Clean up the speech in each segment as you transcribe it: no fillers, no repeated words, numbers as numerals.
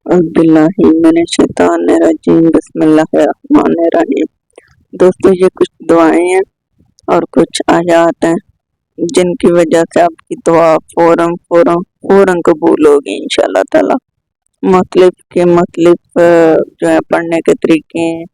बिस्मिल्लाहिर्रहमानिर्रहीम बिस्मिल्लाहिर्रहमानिर्रहीम। दोस्तों, ये कुछ दुआएं हैं और कुछ आयात हैं जिनकी वजह से आपकी दुआ फौरन फौरन फौरन कबूल होगी इंशाल्लाह ताला। मुख्तलिफ जो है पढ़ने के तरीके हैं।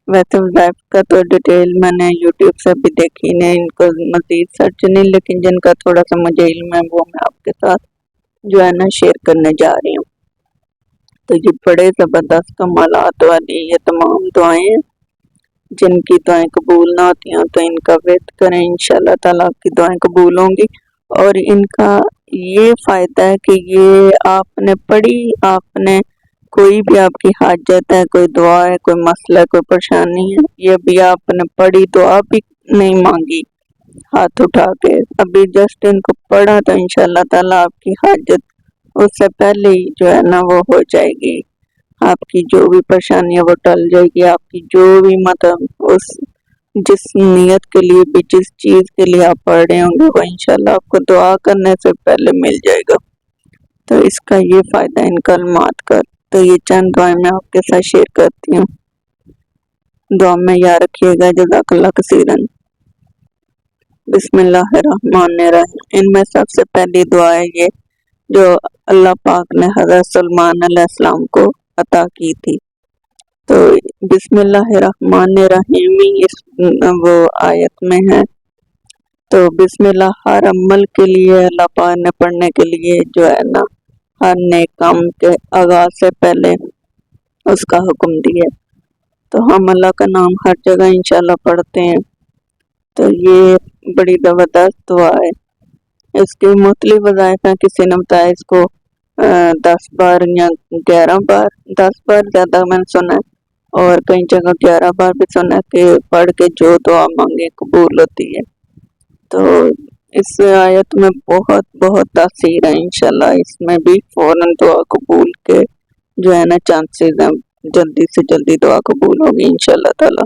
वैसे वज़ाइफ का तो डिटेल मैंने यूट्यूब से भी देखी नहीं, इनको मज़ीद सर्च नहीं, लेकिन जिनका थोड़ा सा मुझे इल्म है वो मैं आपके साथ जो है ना शेयर करने जा रही हूँ। तो ये बड़े ज़बरदस्त कमालात वाली ये तमाम दुआएं हैं। जिनकी दुआएं कबूल ना होती हैं तो इनका वेट करें, इंशाल्लाह ताला आपकी दुआएं कबूल होंगी। और इनका ये फ़ायदा है कि ये आपने पढ़ी, आपने कोई भी आपकी हाजत है, कोई दुआ है, कोई मसला है, कोई परेशानी है, ये भी आपने पढ़ी तो आप भी नहीं मांगी हाथ उठा के, अभी जस्ट इनको पढ़ा तो इंशाल्लाह ताला आपकी हाजत उससे पहले ही जो है ना वो हो जाएगी। आपकी जो भी परेशानी है वो टल जाएगी। आपकी जो भी मतलब उस जिस नियत के लिए भी, जिस चीज़ के लिए आप पढ़ रहे होंगे वो इंशाल्लाह आपको दुआ करने से पहले मिल जाएगा। तो इसका ये फ़ायदा इन कलमात का। तो ये चंद दुआएं मैं आपके साथ शेयर करती हूँ। दुआ में याद रखिएगा। जज़ाकल्लाह कसीरन। बिस्मिल्लाहिर्रहमानिर्रहीम। इनमें सबसे पहली दुआ है ये जो अल्लाह पाक ने हज़रत सलमान अलैहिस्सलाम को अता की थी। तो बिस्मिल्लाहिर्रहमानिर्रहीम इस वो आयत में है। तो बिस्मिल्लाह हर अमल के लिए अल्लाह पाक ने पढ़ने के लिए जो है ना हर नेक काम के आगाज से पहले उसका हुक्म दिया। तो हम अल्लाह का नाम हर जगह इंशाल्लाह पढ़ते हैं। तो ये बड़ी ज़बरदस्त दुआ है। इसके मुख्तलिफ वज़ाइफ हैं। किसी ने बताया इसको 10 बार या 11 बार, 10 बार ज़्यादा मैंने सुना है और कई जगह 11 बार भी सुना है कि पढ़ के जो दुआ मांगे कबूल होती है। तो इस आयत में बहुत बहुत तासीर है। इंशाल्लाह इसमें भी फौरन दुआ कबूल के जो है ना चांसेस हैं, जल्दी से जल्दी दुआ कबूल होगी इंशाल्लाह ताला।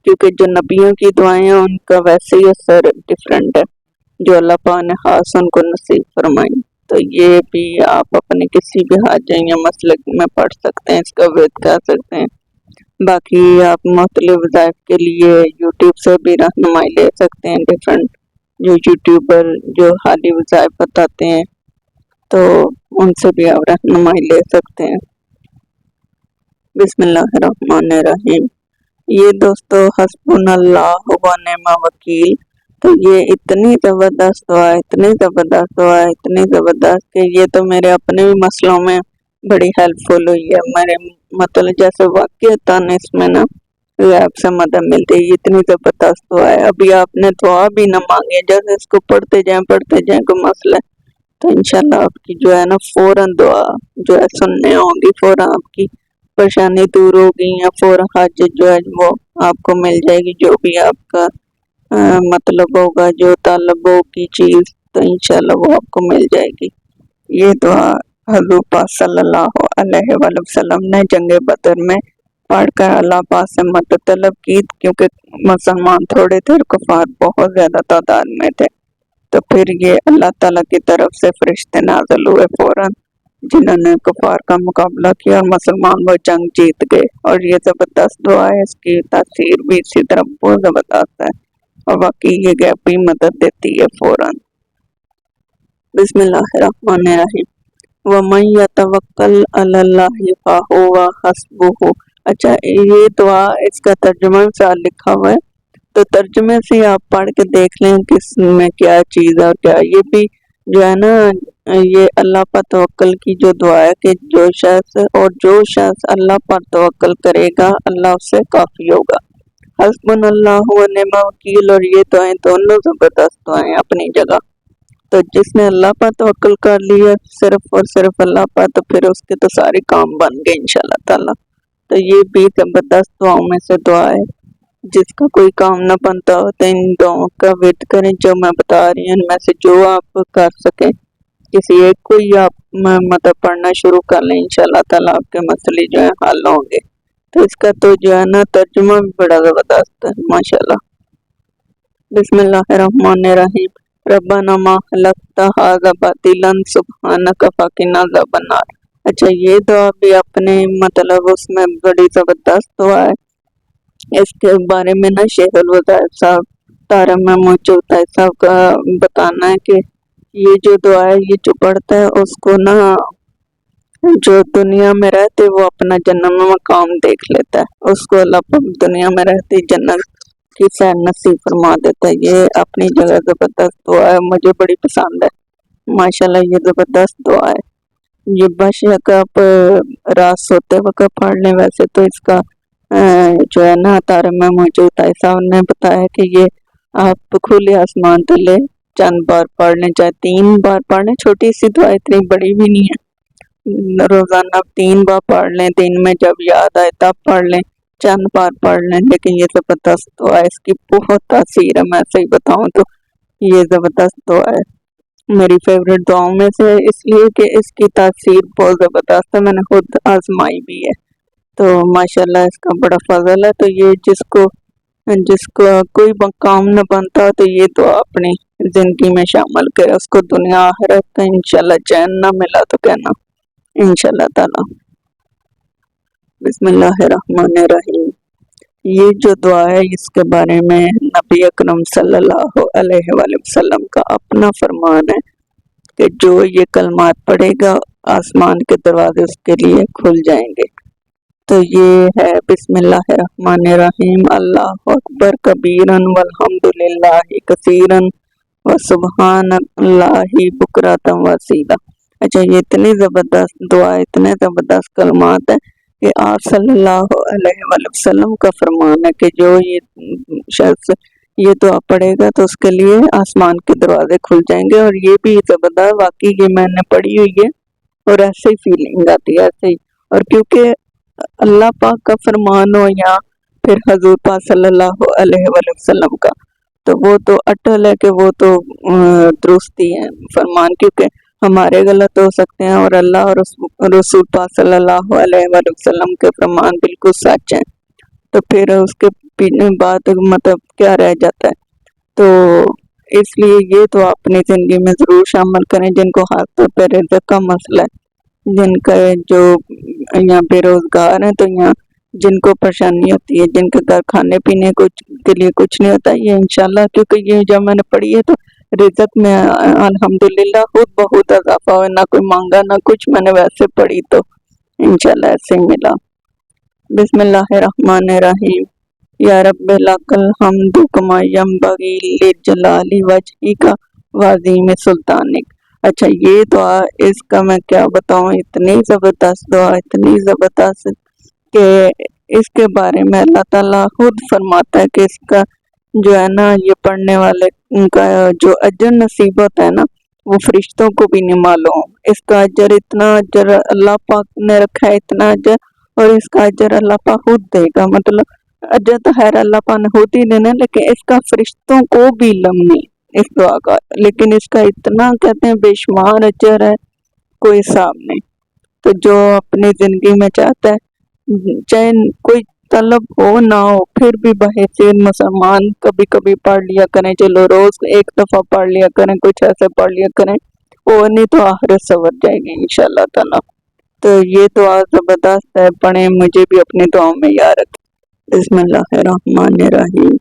क्योंकि जो नबियों की दुआएं हैं उनका वैसे ही असर डिफरेंट है, जो अल्लाह पाक ने खास उनको नसीब फरमाई। तो ये भी आप अपने किसी भी हाजत या मसले में पढ़ सकते हैं, इसका विद कर सकते हैं। बाकी आप मुख्तलिफ वज़ाइफ के लिए यूट्यूब से भी रहनुमाई ले सकते हैं। डिफरेंट जो यूट्यूबर जो हाली वज़ाइफ बताते हैं तो उनसे भी आप रहनुमाई ले सकते हैं। बिस्मिल्लाहिर्रहमानिर्रहीम। ये दोस्तों हस्बुनल्लाह व निअमल वकील। तो ये इतनी ज़बरदस्त दुआ है, इतनी ज़बरदस्त दुआ है, इतनी ज़बरदस्त कि ये तो मेरे अपने भी मसलों में बड़ी हेल्पफुल हुई है। मेरे मतलब जैसे वाक़ईतन इसमें ना आपसे मदद मिलती है। इतनी ज़बरदस्त दुआ है। अभी आपने दुआ भी ना मांगे, जैसे इसको पढ़ते जाएं कोई मसला तो इंशाल्लाह आपकी जो है ना फौरन दुआ जो है सुनने होगी, फौरन आपकी परेशानी दूर होगी या फौरन हाजत जो है वो आपको मिल जाएगी। जो भी आपका मतलब होगा, जो तलब होगी चीज़, तो इंशाल्लाह वो आपको मिल जाएगी। ये दुआ हज़रत पाक सल्लल्लाहु अलैहि वसल्लम ने जंग बदर में पढ़कर अल्लाह पाक से मदद तलब की, क्योंकि मुसलमान थोड़े थे और कुफार बहुत ज़्यादा तादाद में थे। तो फिर ये अल्लाह ताला की तरफ से फरिश्ते नाज़िल हुए फौरन, जिन्होंने कुफार का मुकाबला किया और मुसलमान वो जंग जीत गए। और ये ज़बरदस्त दुआ है, इसकी तासीर भी इसी तरह बहुत ज़बरदस्त है और वाकई ये गैप भी मदद देती है फौरन। बिस्मिल्लाहिर्रहमानिर्रहीम। वमन यतवक्कल अलल्लाहि फहुवा हस्बुहु। अच्छा, ये दुआ इसका तर्जुमा साथ लिखा हुआ है, तो तर्जुमे से आप पढ़ के देख लें कि इसमें क्या चीज़ है और क्या। ये भी जो है ना ये अल्लाह पर तवक्कल की जो दुआ है कि जो शख्स अल्लाह पर तवक्कल करेगा अल्लाह उससे काफ़ी होगा। हस्बुनल्लाहु व निअमल वकील। और ये दुआएं दोनों ज़बरदस्त दुआएं अपनी जगह। तो जिसने अल्लाह पर तवक्कल कर लिया सिर्फ और सिर्फ अल्लाह पर, तो फिर उसके तो सारे काम बन गए इंशाल्लाह ताला। तो ये भी ज़बरदस्त दुआओं में से दुआ है। जिसका कोई काम न बनता हो तो इन दुआओं का वेट करें जो मैं बता रही हूँ। इनमें से जो आप कर सकें किसी एक को ही आप मतलब पढ़ना शुरू कर लें, इंशाल्लाह ताला आपके मसले जो है हल होंगे। तो इसका तो जो है ना तर्जुमा भी बड़ा ज़बरदस्त है माशाल्लाह। बिस्मिल्लाहिर्रहमानिर्रहीम। रब्बना मा खलक़्ता हाज़ा बातिलन सुब्हानका फ़क़िना अज़ाबन्नार। اچھا یہ دعا بھی اپنے مطلب اس میں بڑی زبردست دعا ہے، اس کے بارے میں نا شیخ الوظائف صاحب طارق محمود چوتھائی صاحب کا بتانا ہے کہ یہ جو دعا ہے یہ جو پڑھتا ہے اس کو نا جو دنیا میں رہتے وہ اپنا جنت میں مقام دیکھ لیتا ہے، اس کو اللہ پاک دنیا میں رہتی جنت کی سیر نصیب فرما دیتا ہے۔ یہ اپنی جگہ زبردست دعا ہے، مجھے بڑی پسند ہے، ماشاءاللہ یہ زبردست دعا ہے۔ یہ بشک آپ رات سوتے وقت پڑھ لیں، ویسے تو اس کا جو ہے نا طارق محمود چوتھائی صاحب نے بتایا کہ یہ آپ کھلے آسمان تلے چند بار پڑھ لیں، چاہے 3 بار پڑھ لیں، چھوٹی سی دعا اتنی بڑی بھی نہیں ہے، روزانہ 3 بار پڑھ لیں، دن میں جب یاد آئے تب پڑھ لیں، چند بار پڑھ لیں، لیکن یہ زبردست دعا ہے، اس کی بہت تاثیر ہے، میں صحیح بتاؤں تو یہ زبردست دعا ہے، میری فیوریٹ دعاؤں میں سے، اس لیے کہ اس کی تاثیر بہت زبردست ہے، میں نے خود آزمائی بھی ہے، تو ماشاءاللہ اس کا بڑا فضل ہے۔ تو یہ جس کو کوئی مقام نہ بنتا تو یہ دعا اپنی زندگی میں شامل کرے، اس کو دنیا آخرت کا انشاءاللہ چین نہ ملا تو کہنا انشاءاللہ تعالی۔ بسم اللہ الرحمن الرحیم۔ یہ جو دعا ہے اس کے بارے میں نبی اکرم صلی اللہ علیہ وآلہ وسلم کا اپنا فرمان ہے کہ جو یہ کلمات پڑھے گا آسمان کے دروازے اس کے لیے کھل جائیں گے۔ تو یہ ہے بسم اللہ الرحمن الرحیم، اللہ اکبر کبیرن والحمدللہ کثیرن وسبحان اللہ بکرۃ واسیلا۔ اچھا یہ اتنی زبردست دعا، اتنے زبردست کلمات ہیں کہ آپ صلی اللہ علیہ وآلہ وسلم کا فرمان ہے کہ جو یہ شخص یہ دعا پڑھے گا تو اس کے لیے آسمان کے دروازے کھل جائیں گے، اور یہ بھی زبردست، واقعی یہ میں نے پڑھی ہوئی ہے اور ایسے ہی فیلنگ آتی ہے، ایسے ہی، اور کیونکہ اللہ پاک کا فرمان ہو یا پھر حضور پاک صلی اللہ علیہ وآلہ وسلم کا، تو وہ تو اٹل ہے کہ وہ تو درستی ہے فرمان، کیونکہ ہمارے غلط ہو سکتے ہیں اور اللہ اور رسول پاک صلی اللہ علیہ وآلہ وسلم کے فرمان بالکل سچ ہیں، تو پھر اس کے پیچھے بات مطلب کیا رہ جاتا ہے۔ تو اس لیے یہ تو اپنی زندگی میں ضرور شامل کریں، جن کو خاص طور پہ رزق کا مسئلہ ہے، جن کا جو یہاں بے روزگار ہیں، تو یہاں جن کو پریشانی ہوتی ہے، جن کے گھر کھانے پینے کے لیے کچھ نہیں ہوتا، یہ انشاءاللہ، کیونکہ یہ جب میں نے پڑھی ہے تو رزق میں الحمدللہ خود بہت اضافہ ہوا، نہ کوئی مانگا نہ کچھ، میں نے ویسے پڑھی تو انشاءاللہ ایسے ہی ملا۔ بسم اللہ الرحمن الرحیم، یا رب لک الحمد کما ینبغی لجلال وجہک وعظیم سلطانک۔ اچھا یہ دعا، اس کا میں کیا بتاؤں، اتنی زبردست دعا، اتنی زبردست کہ اس کے بارے میں اللہ تعالیٰ خود فرماتا ہے کہ اس کا جو ہے نا یہ پڑھنے والے کا جو اجر نصیب ہوتا ہے نا وہ فرشتوں کو بھی نہیں معلوم، اس کا اجر، اتنا اجر اللہ پاک نے رکھا ہے، اتنا اجر، اور اس کا اجر اللہ پاک خود دے گا، مطلب اجر تو خیر اللہ پاک نے خود ہی دینا، لیکن اس کا فرشتوں کو بھی علم نہیں اس دعا کا، لیکن اس کا اتنا کہتے ہیں بے شمار اجر ہے، کوئی حساب نہیں۔ تو جو اپنی زندگی میں چاہتا ہے، چاہے کوئی طلب ہو نہ ہو، پھر بھی بحیثیت مسلمان کبھی کبھی پڑھ لیا کریں، چلو روز ایک دفعہ پڑھ لیا کریں، کچھ ایسے پڑھ لیا کریں، اور نہیں تو آخرت سنور جائے گی انشاءاللہ تعالی۔ تو یہ دعا زبردست ہے، پڑھیں، مجھے بھی اپنی دعاؤں میں یاد رکھیں۔ بسم اللہ الرحمن الرحیم،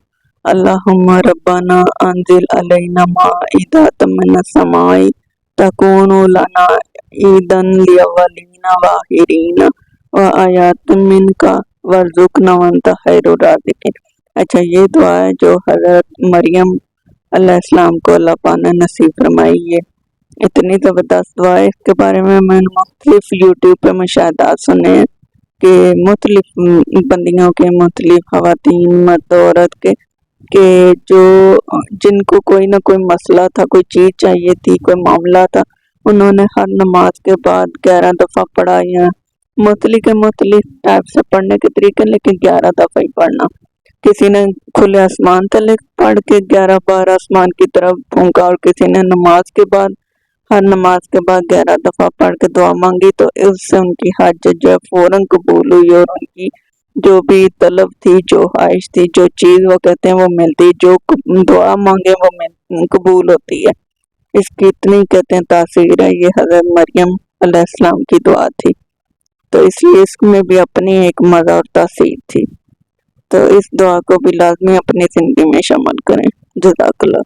اللہم ربنا انزل علینا مائدۃ من السماء تکون لنا عیدا للاولین والآخرین وآیۃ منک وارزقنا وانت خیر الرازقین۔ اچھا یہ دعا ہے جو حضرت مریم علیہ السلام کو اللہ پاک نے نصیب فرمائی ہے، اتنی زبردست دعا ہے، اس کے بارے میں نے مختلف یوٹیوب پہ مشاہدات سنے ہیں کہ مختلف بندیوں کے، مختلف خواتین مرد عورت کے، کہ جو جن کو کوئی نہ کوئی مسئلہ تھا، کوئی چیز چاہیے تھی، کوئی معاملہ تھا، انہوں نے ہر نماز کے بعد 11 دفعہ پڑھا، یا مختلف ٹائپ سے پڑھنے کے طریقے، لیکن 11 دفعہ ہی پڑھنا۔ کسی نے کھلے آسمان تلے پڑھ کے 11 بار آسمان کی طرف پھونکا، اور کسی نے نماز کے بعد، ہر نماز کے بعد 11 دفعہ پڑھ کے دعا مانگی، تو اس سے ان کی حاجت جو ہے فوراً قبول ہوئی، اور ان کی جو بھی طلب تھی، جو خواہش تھی، جو چیز وہ کہتے ہیں وہ ملتی، جو دعا مانگے وہ قبول ہوتی ہے۔ اس کی اتنی کہتے ہیں تاثیر ہے، یہ حضرت مریم علیہ السلام کی دعا تھی۔ تو इसलिए इसमें भी अपनी एक मज़ा और तासीर थी। तो इस दुआ को भी लाजमी अपनी ज़िंदगी में शामिल करें। जज़ाकल्लाह।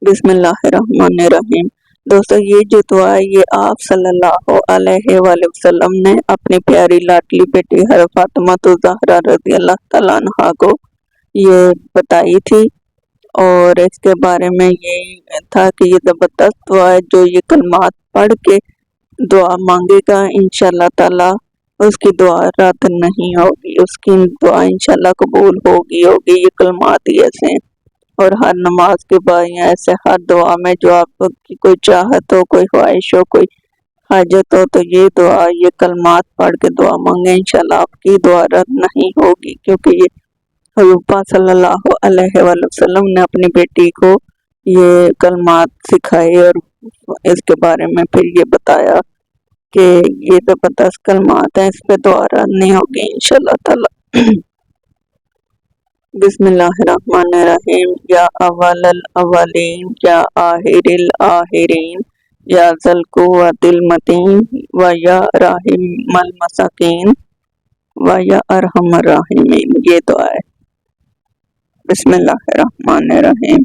बिस्मिल्लाहिर्रहमानिर्रहीम। दोस्तों, ये जो दुआ है ये आप सल्लल्लाहु अलैहि वसल्लम ने अपनी प्यारी लाडली बेटी हज़रत फातिमा ज़हरा रज़ी अल्लाह तआला अन्हा को ये बताई थी, और इसके बारे में ये था कि ये ज़बरदस्त दुआ है। जो ये कलमात पढ़ के दुआ मांगेगा इंशाअल्लाह ताला उसकी दुआ रद्द नहीं होगी, उसकी दुआ इंशाअल्लाह कबूल होगी। ये कलमात ही ऐसे हैं, और हर नमाज के बाद या ऐसे हर दुआ में जो आपकी कोई चाहत हो, कोई ख्वाहिश हो, कोई हाजत हो, तो ये दुआ, ये कलमात पढ़ के दुआ मांगे, इंशाल्लाह आपकी दुआ रद्द नहीं होगी। क्योंकि ये हुज़ूर सल्लल्लाहु अलैहि वसल्लम ने अपनी बेटी को ये कलमात सिखाए, और इसके बारे में फिर ये बताया कि ये ज़बरदस्त कलमात हैं, इस पे दुआ रद्द नहीं होगी इंशाल्लाह ताला। बिस्मिल्लाहिर्रहमानिर्रहीम। या अव्वलल अव्वलीन, या आखिरिल आखिरीन, या ज़ल कुव्वतिल मतीन, व या राहिमल मसाकीन, व या अरहमर राहिमीन। ये दुआ है। बिस्मिल्लाहिर्रहमानिर्रहीम।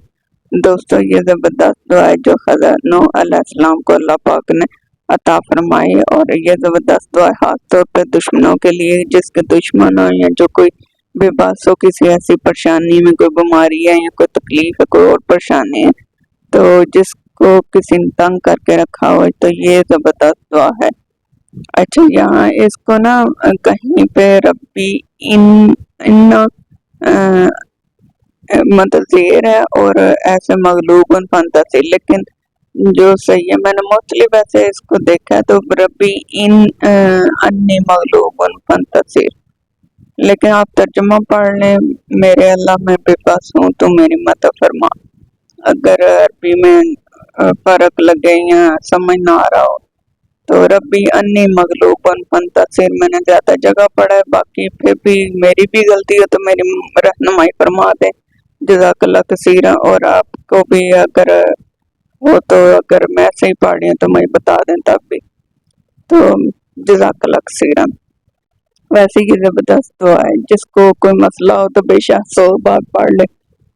दोस्तों, ये ज़बरदस्त दुआ है जो हज़रत नूह अलैहिस्सलाम को अल्लाह पाक ने अता फरमाई, और ये ज़बरदस्त दुआ है खास तौर पर दुश्मनों के लिए। जिसके दुश्मन हो या जो कोई बेबस हो, किसी ऐसी परेशानी में, कोई बीमारी है या कोई तकलीफ है, कोई और परेशानी है, तो जिसको किसी ने तंग करके रखा हो, तो ये ज़बरदस्त दुआ है। अच्छा, यहाँ इसको ना कहीं पे रब्बी इन मतलब ज़ेर है और ऐसे मगलूबन फंतसिर, लेकिन जो सही है, मैंने मुख्तलिफ ऐसे इसको देखा है, तो रब्बी इन अन्नी मगलूबन फंतसिर, लेकिन आप तर्जुमा पढ़ लें, मेरे अल्लाह मैं बेबस हूँ तो मेरी मदद फरमा। अगर अरबी में फ़र्क लगे या समझ ना आ रहा हो, तो रब्बी अन्नी मगलूबन फंतसिर मैंने ज़्यादा जगह पढ़ा है, बाकी फिर भी मेरी भी गलती हो तो मेरी रहनुमाई फरमा दे। जज़ाकल्लाह कसीरा। और आपको भी अगर हो तो अगर मैं सही पढ़ रही हूँ तो मुझे बता दें तब भी, तो जज़ाकल्लाह कसीरा। वैसे ये ज़बरदस्त दुआ है, जिसको कोई मसला हो तो बेशक 100 बार पढ़ ले,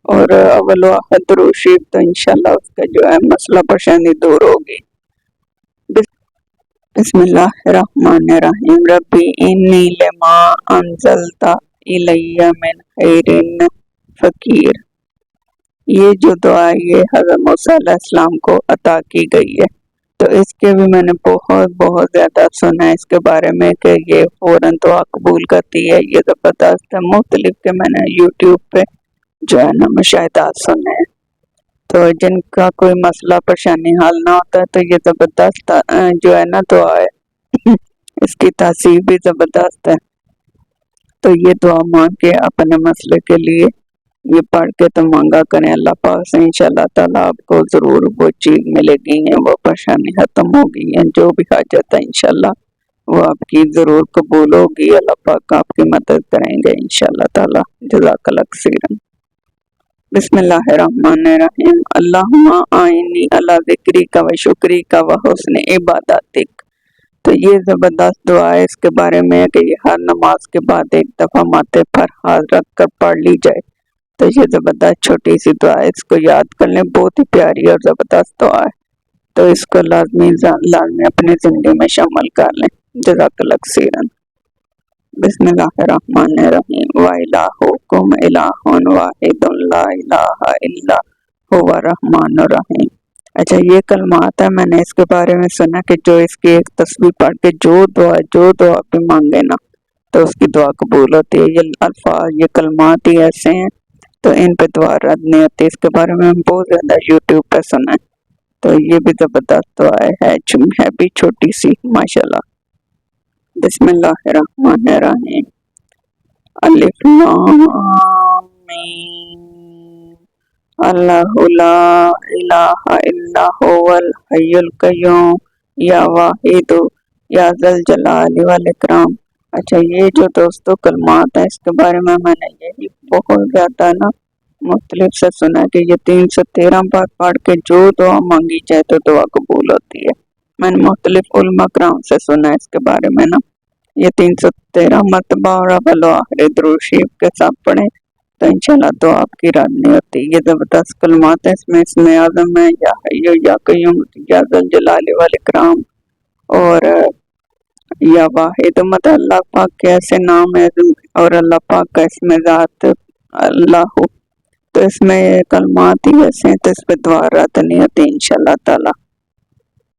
और अव्वल व आखिर दुरूद शरीफ, तो इंशाल्लाह उसका जो है मसला परेशानी दूर होगी। बिस्मिल्लाहिर्रहमानिर्रहीम। रब्बी इन्नी लिमा अंज़लता इलैया मिन खैरिन फ़कीर। ये जो दुआ ये हज़रत मूसा अलैहिस्सलाम को अता की गई है, तो इसके भी मैंने बहुत ज़्यादा सुना है इसके बारे में कि ये फ़ौरन दुआ कबूल करती है। ये ज़बरदस्त है। मुख्तलिफ के मैंने यूट्यूब पे जो है ना मुशाहिदात सुने हैं, तो जिनका कोई मसला परेशानी हल ना होता है, तो ये ज़बरदस्त जो है ना दुआ है इसकी तासीर भी ज़बरदस्त है। तो ये दुआ मांग के अपने मसले के लिए ये पढ़ के तो मांगा करें अल्लाह पाक से, इंशाल्लाह ताला आपको ज़रूर वो चीज़ मिलेगी, वो परेशानी खत्म होगी, जो भी हाजत है इंशाल्लाह वो आपकी ज़रूर कबूल होगी। अल्लाह पाक आपकी मदद करेंगे इंशाल्लाह ताला। जज़ाकल्लाह खैरन। बिस्मिल्लाहिर्रहमानिर्रहीम। अल्लाहुम्मा आइन्नी अला ज़िक्रिका व शुक्रिका व हुस्नि इबादतिक। तो ये ज़बरदस्त दुआ है। इसके बारे में है कि ये हर नमाज के बाद एक दफ़ा माथे पर हाथ रख कर पढ़ ली जाए। तो ये ज़बरदस्त छोटी सी दुआ है, इसको याद कर लें, बहुत ही प्यारी और ज़बरदस्त दुआ है, तो इसको लाजमी अपनी ज़िंदगी में शामिल कर लें। जज़ाकल्लाह खैरन। बिस्मिल्लाहिर्रहमानिर्रहीम। व इलाहुकुम इलाहुन वाहिदुन ला इलाहा इल्ला हुवा रहमानुर रहीम। अच्छा, ये कलमात है, मैंने इसके बारे में सुना कि जो इसकी एक तस्बीह पढ़ के जो दुआ भी मांगे ना, तो उसकी दुआ कबूल होती है। ये अल्फाज, ये कलमात ही ऐसे हैं, तो इन पे दुआ रद्द नहीं होती। इसके बारे में हम बहुत ज़्यादा यूट्यूब पे सुना है, तो ये भी ज़बरदस्त दुआ है भी छोटी सी माशाल्लाह। बिस्मिल्लाहिर्रहमानिर्रहीम। अलिफ लाम मीम। अल्लाहु ला इलाहा इल्ला हुवल हय्युल कय्यूम या वाहिदु या ज़ल जलाली वल इकराम। अच्छा, ये जो दोस्तों कलमात है, इसके बारे में मैंने यही बहुत ज़्यादा ना मुख्तलिफ से सुना कि ये 313 बार पढ़ के जो दुआ मांगी जाए तो दुआ कबूल होती है। मैंने मुख्तलिफ उलमा कराम से सुना है इसके बारे में ना। ये 313 मरतबा और अव्वल व आखिर दुरूद शरीफ के साथ पढ़ें तो इंशाल्लाह तो आपकी रात नहीं होती। ये ज़बरदस्त कलमात है, इसमें आज़म है, या हय्यु या कय्यूम या ज़ुल जलाली वल इकराम, और या वाहिद, मतलब अल्लाह पाक के ऐसे नाम है और अल्लाह पाक का इसमें ज़ात अल्लाह। तो इसमें कलमात ही ऐसे हैं, तो इस पे दुआ रात नहीं होती इंशाल्लाह ताला।